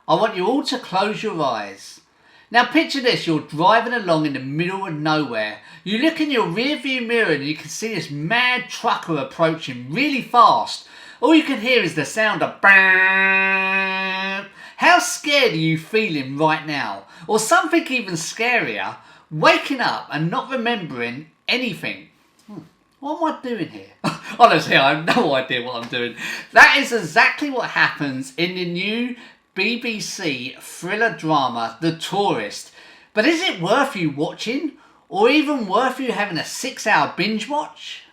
I want you all to close your eyes. Now picture this, you're driving along in the middle of nowhere. You look in your rear view mirror and you can see this mad trucker approaching really fast. All you can hear is the sound of bang. How scared are you feeling right now? Or something even scarier, waking up and not remembering anything. What am I doing here? Honestly, I have no idea what I'm doing. That is exactly what happens in the new BBC thriller drama, The Tourist. But is it worth you watching? Or even worth you having a 6-hour binge watch?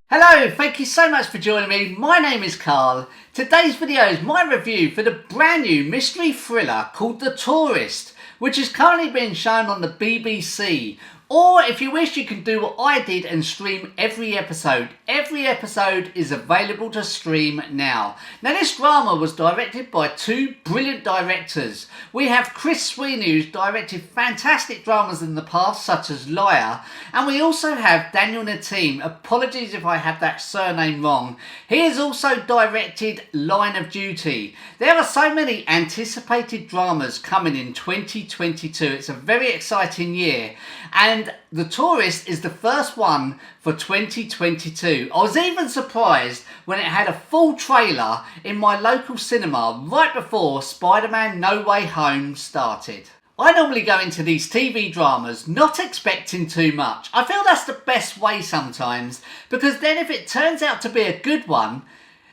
Hello, thank you so much for joining me. My name is Carl. Today's video is my review for the brand new mystery thriller called The Tourist, which is currently being shown on the BBC. Or if you wish, you can do what I did and stream every episode. Every episode is available to stream now. Now this drama was directed by two brilliant directors. We have Chris Sweeney, who's directed fantastic dramas in the past such as Liar, and we also have Daniel Natim. Apologies if I have that surname wrong. He has also directed Line of Duty. There are so many anticipated dramas coming in 2022. It's a very exciting year, and The Tourist is the first one for 2022. I was even surprised when it had a full trailer in my local cinema right before Spider-Man No Way Home started. I normally go into these TV dramas not expecting too much. I feel that's the best way sometimes, because then if it turns out to be a good one,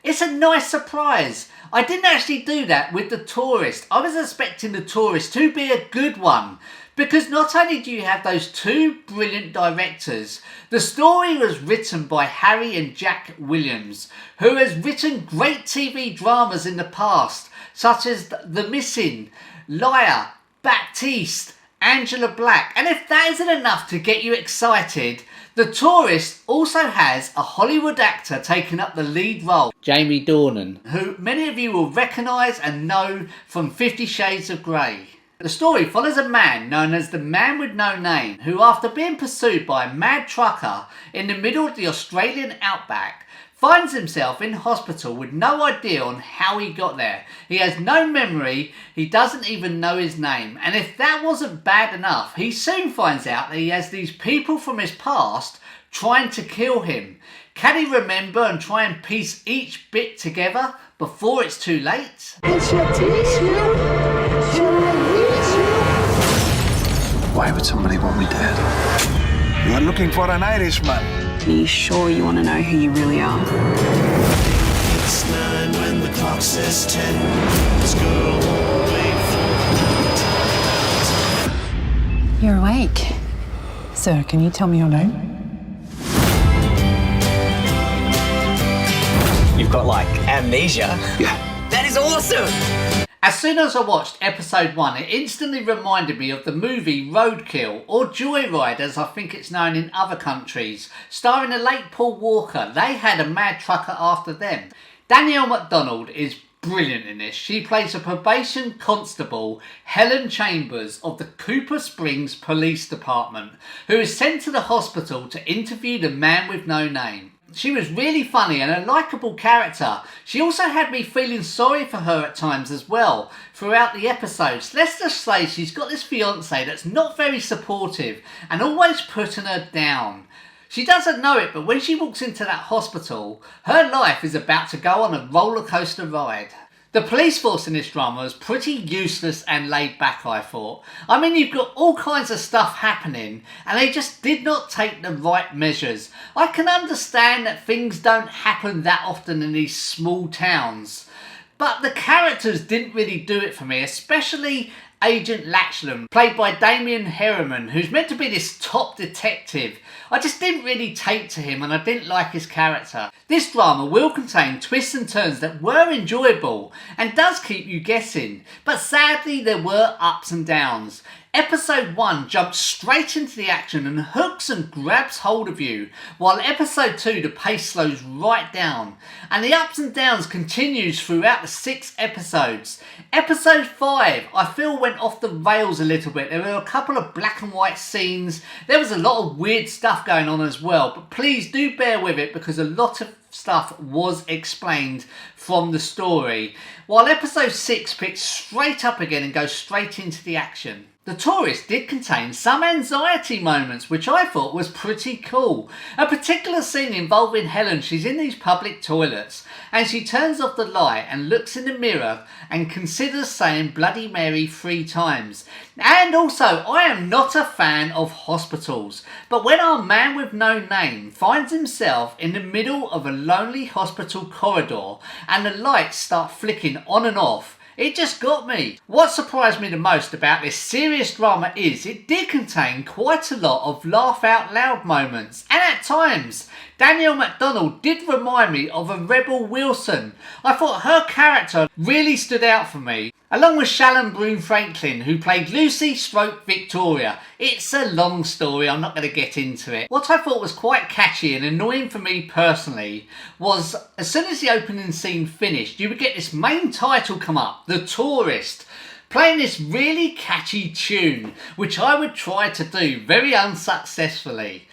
it's a nice surprise. I didn't actually do that with The Tourist. I was expecting The Tourist to be a good one, because not only do you have those two brilliant directors, the story was written by Harry and Jack Williams, who has written great TV dramas in the past, such as The Missing, Liar, Baptiste, Angela Black. And if that isn't enough to get you excited, The Tourist also has a Hollywood actor taking up the lead role, Jamie Dornan, who many of you will recognise and know from 50 Shades of Grey. The story follows a man known as the Man with No Name, who after being pursued by a mad trucker in the middle of the Australian outback, finds himself in hospital with no idea on how he got there. He has no memory, he doesn't even know his name, and if that wasn't bad enough, he soon finds out that he has these people from his past trying to kill him. Can he remember and try and piece each bit together before it's too late? Why would somebody want me dead? You're looking for an Irishman. Are you sure you want to know who you really are? It's 9 when the clock says 10. This girl won't wait for You're awake. Sir, can you tell me your name? You've got, like, amnesia. Yeah. That is awesome! As soon as I watched episode 1, it instantly reminded me of the movie Roadkill, or Joyride as I think it's known in other countries, starring the late Paul Walker. They had a mad trucker after them. Danielle MacDonald is brilliant in this. She plays a probation constable, Helen Chambers, of the Cooper Springs Police Department, who is sent to the hospital to interview the Man with No Name. She was really funny and a likeable character. She also had me feeling sorry for her at times as well throughout the episodes. Let's just say she's got this fiance that's not very supportive and always putting her down. She doesn't know it, but when she walks into that hospital, her life is about to go on a roller coaster ride. The police force in this drama was pretty useless and laid back, I thought. I mean, you've got all kinds of stuff happening and they just did not take the right measures. I can understand that things don't happen that often in these small towns, but the characters didn't really do it for me, especially Agent Latchlam, played by Damien Herriman, who's meant to be this top detective. I just didn't really take to him and I didn't like his character. This drama will contain twists and turns that were enjoyable and does keep you guessing, but sadly there were ups and downs. Episode 1 jumps straight into the action and hooks and grabs hold of you, while episode 2 the pace slows right down, and the ups and downs continues throughout the 6 episodes. Episode 5 I feel went off the rails a little bit. There were a couple of black and white scenes, there was a lot of weird stuff going on as well, but please do bear with it because a lot of stuff was explained from the story, while episode 6 picks straight up again and goes straight into the action. The Tourist did contain some anxiety moments, which I thought was pretty cool. A particular scene involving Helen, she's in these public toilets and she turns off the light and looks in the mirror and considers saying Bloody Mary 3 times. And also, I am not a fan of hospitals, but when our man with no name finds himself in the middle of a lonely hospital corridor and the lights start flicking on and off, it just got me. What surprised me the most about this serious drama is it did contain quite a lot of laugh out loud moments, and at times Danielle MacDonald did remind me of a Rebel Wilson. I thought her character really stood out for me, along with Shalon Brune-Franklin, who played Lucy / Victoria. It's a long story, I'm not going to get into it. What I thought was quite catchy and annoying for me personally was as soon as the opening scene finished, you would get this main title come up, The Tourist, playing this really catchy tune, which I would try to do very unsuccessfully.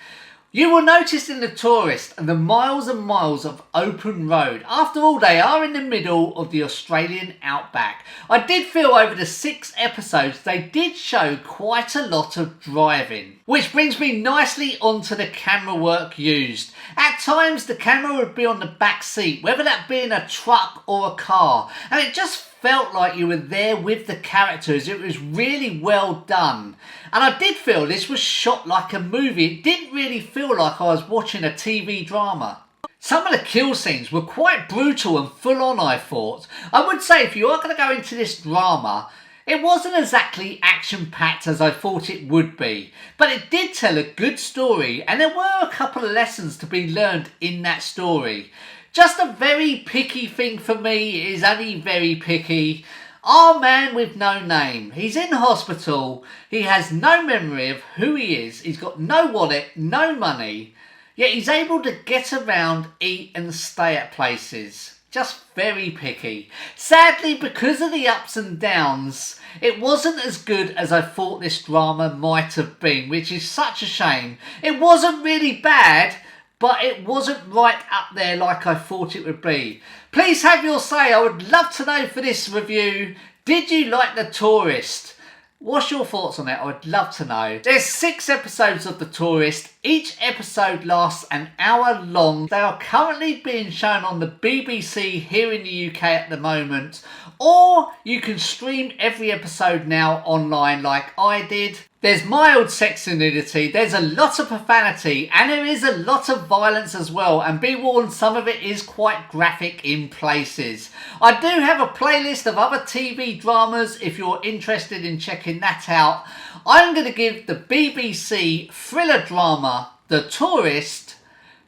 You will notice in The Tourist the miles and miles of open road. After all, they are in the middle of the Australian outback. I did feel over the 6 episodes they did show quite a lot of driving. Which brings me nicely onto the camera work used. At times the camera would be on the back seat, whether that be in a truck or a car, and it just felt like you were there with the characters. It was really well done. And I did feel this was shot like a movie. It didn't really feel like I was watching a TV drama. Some of the kill scenes were quite brutal and full on, I thought. I would say if you are going to go into this drama, it wasn't exactly action-packed as I thought it would be, but it did tell a good story and there were a couple of lessons to be learned in that story. Just a very picky thing for me, is only very picky. Our man with no name, he's in hospital, he has no memory of who he is, he's got no wallet, no money, yet he's able to get around, eat and stay at places. Just very picky. Sadly, because of the ups and downs, it wasn't as good as I thought this drama might have been, which is such a shame. It wasn't really bad, but it wasn't right up there like I thought it would be. Please have your say. I would love to know for this review. Did you like The Tourist? What's your thoughts on it? I would love to know. There's 6 episodes of The Tourist. Each episode lasts an hour long. They are currently being shown on the BBC here in the UK at the moment. Or you can stream every episode now online like I did. There's mild sex and nudity, there's a lot of profanity, and there is a lot of violence as well, and be warned, some of it is quite graphic in places. I do have a playlist of other TV dramas if you're interested in checking that out. I'm going to give the BBC thriller drama The Tourist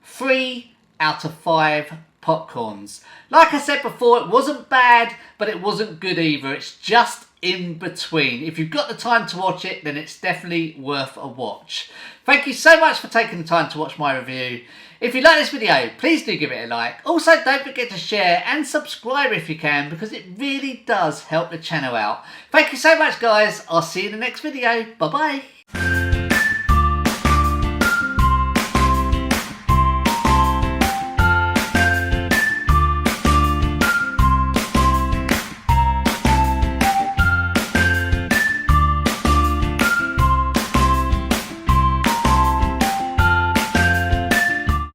3 out of 5 popcorns. Like I said before, it wasn't bad, but it wasn't good either. It's just in between. If you've got the time to watch it, then it's definitely worth a watch. Thank you so much for taking the time to watch my review. If you like this video, please do give it a like. Also, don't forget to share and subscribe if you can, because it really does help the channel out. Thank you so much, guys. I'll see you in the next video. Bye bye.